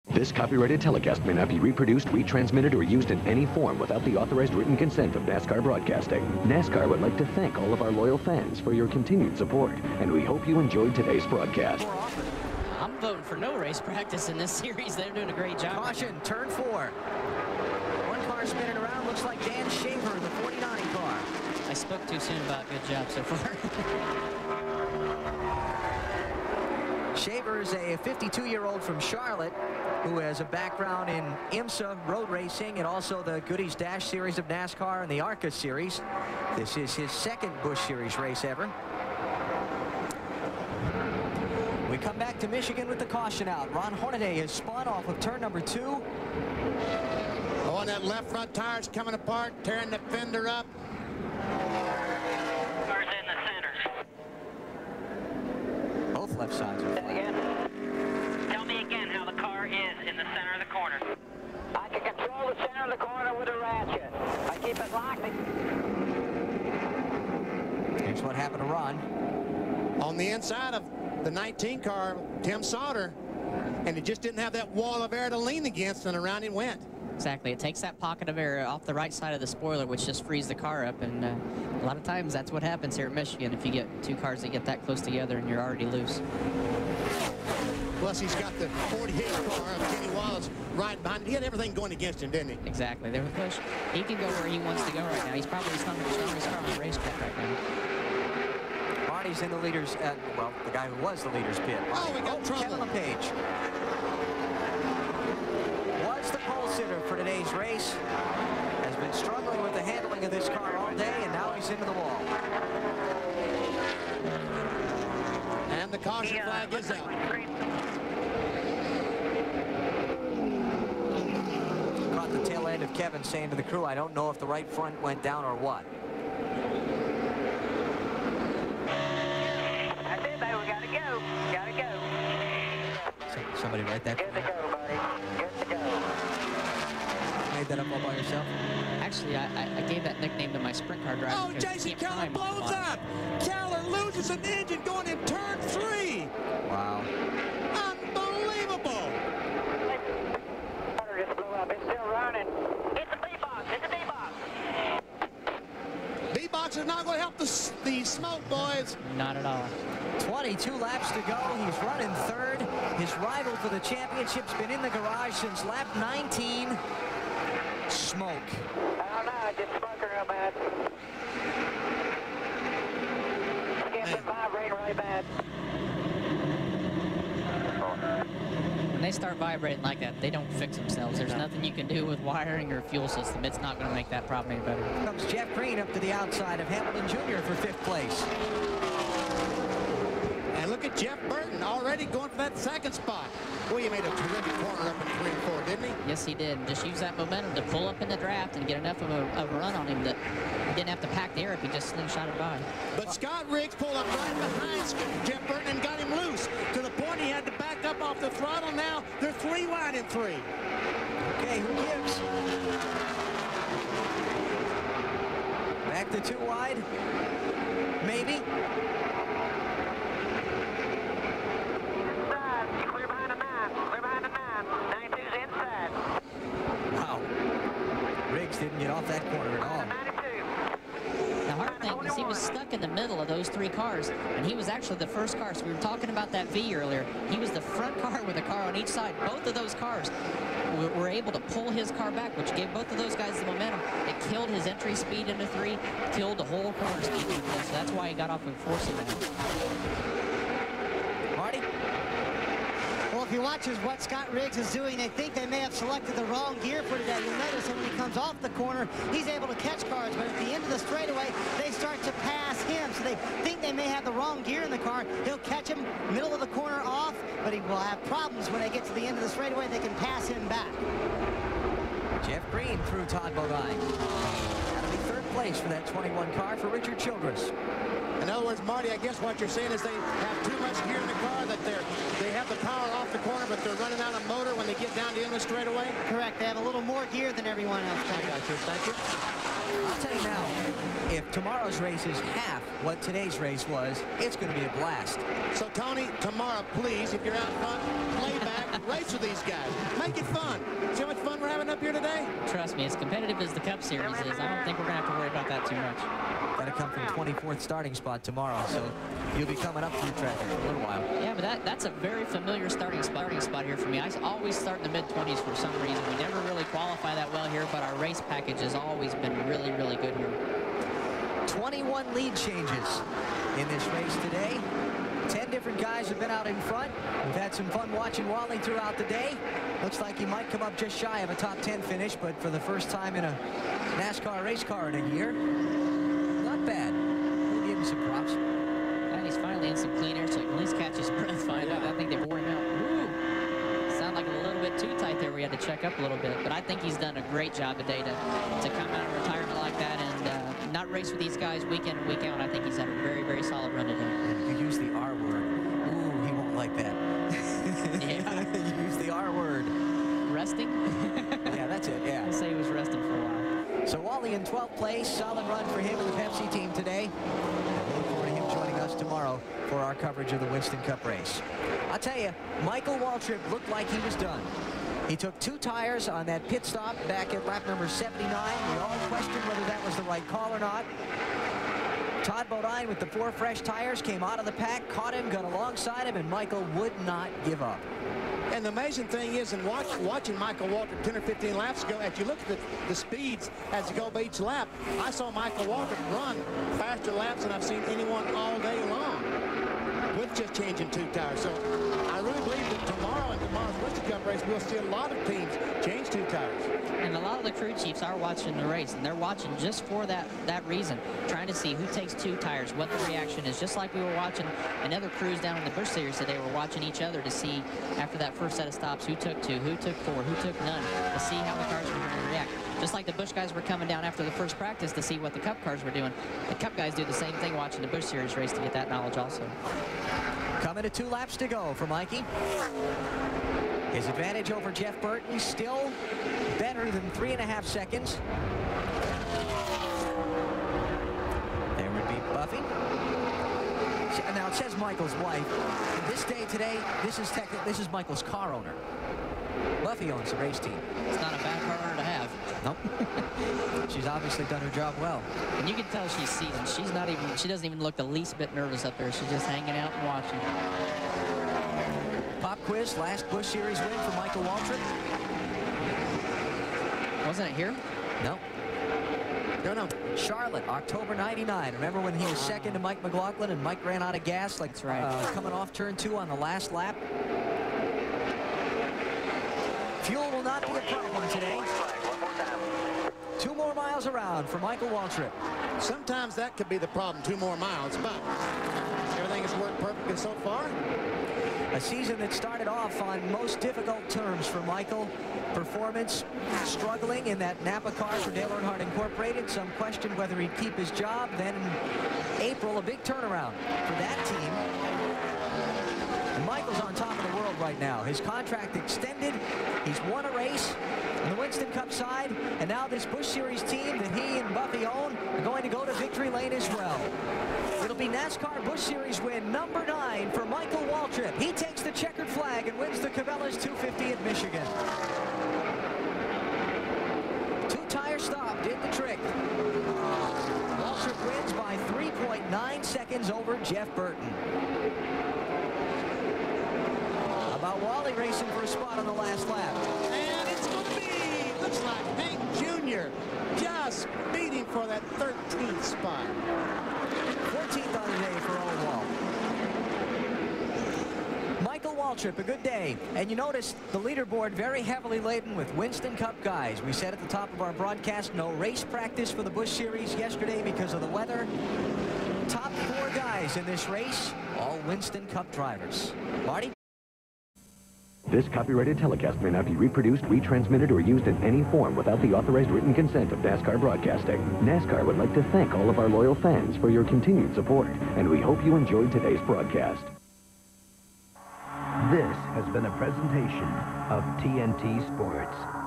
This copyrighted telecast may not be reproduced, retransmitted, or used in any form without the authorized written consent of NASCAR Broadcasting. NASCAR would like to thank all of our loyal fans for your continued support, and we hope you enjoyed today's broadcast. I'm voting for no race practice in this series. They're doing a great job. Caution, turn 4. One car spinning around, looks like Dan Shaver in the 49 car. I spoke too soon about good job so far. Shaver is a 52-year-old from Charlotte who has a background in IMSA road racing and also the Goodies Dash series of NASCAR and the ARCA series. This is his second Busch Series race ever. We come back to Michigan with the caution out. Ron Hornaday has spun off of turn number 2. Oh, and that left front tire's coming apart, tearing the fender up. Car's in the center. Both left sides are flat. Tell me again how the car is in the center of the corner. I can control the center of the corner with a ratchet. I keep it locked. Here's what happened to Ron. On the inside of the 19 car, Tim Sauter, and he just didn't have that wall of air to lean against, and around he went. Exactly. It takes that pocket of air off the right side of the spoiler, which just frees the car up. And a lot of times that's what happens here at Michigan if you get two cars that get that close together and you're already loose. Plus, he's got the 48 car of Kenny Wallace right behind him. He had everything going against him, didn't he? Exactly. They were push. He can go where he wants to go right now. He's probably the strongest car on the racetrack right now. Marty's in the leader's, well, the guy who was the leader's pit. Oh, we got trouble. Kevin LePage was the pole sitter for today's race. Has been struggling with the handling of this car all day, and now he's into the wall. And the caution flag is out. Caught the tail end of Kevin saying to the crew, I don't know if the right front went down or what. That's it, baby. We gotta go. Gotta go. Somebody write that. Good to go, buddy. Good to go. Made that up all by yourself? Actually, I gave that nickname to my sprint car driver. Oh, Jason Keller blows up. Keller loses an engine going in turn 3. Wow. Unbelievable. Water just blew up. It's still running. It's a B-box. It's a B-box. B-box is not going to help the smoke, boys. Not at all. 22 laps to go. He's running third. His rival for the championship's been in the garage since lap 19. Smoke. I don't know. I just smoking real bad. It's getting vibrating really bad. When they start vibrating like that, they don't fix themselves. There's nothing you can do with wiring or fuel system. It's not going to make that problem any better. Comes Jeff Green up to the outside of Hamilton Jr. for 5th place. And look at Jeff Burton already going for that second spot. Well, he made a terrific corner up in 3 and 4, didn't he? Yes, he did. Just use that momentum to pull up in the draft and get enough of a run on him that he didn't have to pack the air if he just slingshotted by. But Scott Riggs pulled up right behind Jeff Burton and got him loose to the point he had to back up off the throttle. Now they're 3 wide in 3. Okay, who gives? Back to 2 wide. Maybe. Clear behind the 9. Clear behind the 9. 92's inside. Wow. Riggs didn't get off that corner at all. 92. The hard thing is he was stuck in the middle of those 3 cars, and he was actually the first car. So we were talking about that V earlier. He was the front car with a car on each side. Both of those cars were able to pull his car back, which gave both of those guys the momentum. It killed his entry speed into 3, killed the whole corner speed into 4. So that's why he got off and forced it down. Marty? Well, if you watch what Scott Riggs is doing, they think they may have selected the wrong gear for today. You'll notice that when he comes off the corner, he's able to catch cars, but at the end of the straightaway, they start to pass him. So they think they may have the wrong gear in the car. He'll catch him middle of the corner off, but he will have problems when they get to the end of the straightaway. They can pass him back. Jeff Green through Todd Bodine. That'll be 3rd place for that 21 car for Richard Childress. In other words, Marty, I guess what you're saying is they have too much gear in the car, that they have the power off the corner, but they're running out of motor when they get down the inlet straightaway? Correct. They have a little more gear than everyone else. I got you. Thank you. I'll tell you now, if tomorrow's race is half what today's race was, it's going to be a blast. So, Tony, tomorrow, please, if you're out front, play back, race with these guys. Make it fun. See how much fun we're having up here today? Trust me, as competitive as the Cup Series is, I don't think we're going to have to worry about that too much. Got to come from 24th starting spot tomorrow, so you'll be coming up through traffic for a little while. Yeah, but that's a very familiar starting spot here for me. I always start in the mid-20s for some reason. We never really qualify that well here, but our race package has always been really, really good here. 21 lead changes in this race today. 10 different guys have been out in front. We've had some fun watching Wally throughout the day. Looks like he might come up just shy of a top 10 finish, but for the first time in a NASCAR race car in a year, not bad. We'll give him some props. And he's finally in some clean air, so he can at least catch his breath finally. I think they wore him out. Woo! Sound like a little bit too tight there. We had to check up a little bit, but I think he's done a great job today to come out of retirement like that and not race with these guys week in and week out. I think he's had a very, very solid run today. You use the R word. Ooh, he won't like that. Yeah. You use the R word. Resting? Yeah, that's it, yeah. I'll say he was resting for a while. So Wally in 12th place, solid run for him and the Pepsi team today. And we look forward to him joining us tomorrow for our coverage of the Winston Cup race. I'll tell you, Michael Waltrip looked like he was done. He took 2 tires on that pit stop back at lap number 79. We all questioned whether that was the right call or not. Todd Bodine with the 4 fresh tires came out of the pack, caught him, got alongside him, and Michael would not give up. And the amazing thing is, in watching Michael Waltrip 10 or 15 laps ago, as you look at the speeds as you go by each lap, I saw Michael Waltrip run faster laps than I've seen anyone all day long with just changing 2 tires. So I really believe that tomorrow and tomorrow's Winston Cup race, we'll see a lot of teams change 2 tires. And a lot of the crew chiefs are watching the race, and they're watching just for that reason, trying to see who takes 2 tires, what the reaction is. Just like we were watching another crews down in the Busch Series today, we're watching each other to see after that first set of stops who took 2, who took 4, who took none, to see how the cars were going to react. Just like the Busch guys were coming down after the first practice to see what the Cup cars were doing. The Cup guys do the same thing watching the Busch Series race to get that knowledge also. Coming to 2 laps to go for Mikey. His advantage over Jeff Burton still better than 3.5 seconds. There would be Buffy. Now it says Michael's wife. This day today, this is Michael's car owner. Buffy owns the race team. It's not a bad car owner to have. Nope. She's obviously done her job well. And you can tell she's seasoned. She doesn't even look the least bit nervous up there. She's just hanging out and watching. Pop quiz, last Busch Series win for Michael Waltrip. Wasn't it here? No. No. Charlotte, October 99. Remember when he was second to Mike McLaughlin and Mike ran out of gas, like that's right. Coming off turn 2 on the last lap? Fuel will not be a problem today. 2 more miles around for Michael Waltrip. Sometimes that could be the problem, 2 more miles, but everything has worked perfectly so far. A season that started off on most difficult terms for Michael. Performance struggling in that Napa car for Dale Earnhardt Incorporated. Some questioned whether he'd keep his job. Then in April, a big turnaround for that team. And Michael's on top of the world right now. His contract extended. He's won a race on the Winston Cup side. And now this Busch Series team that he and Buffy own are going to go to victory lane as well. It'll be NASCAR Busch Series win number 9 for Michael Waltrip. He takes the checkered flag and wins the Cabela's 250 at Michigan. 2-tire stop did the trick. Waltrip wins by 3.9 seconds over Jeff Burton. How about Wally racing for a spot on the last lap? And it's going to be, looks like Hank Jr. just beating for that 13th spot. 14th on the day for Old Wall. Michael Waltrip, a good day. And you notice the leaderboard very heavily laden with Winston Cup guys. We said at the top of our broadcast, no race practice for the Busch Series yesterday because of the weather. Top 4 guys in this race, all Winston Cup drivers. Marty? This copyrighted telecast may not be reproduced, retransmitted, or used in any form without the authorized written consent of NASCAR Broadcasting. NASCAR would like to thank all of our loyal fans for your continued support, and we hope you enjoyed today's broadcast. This has been a presentation of TNT Sports.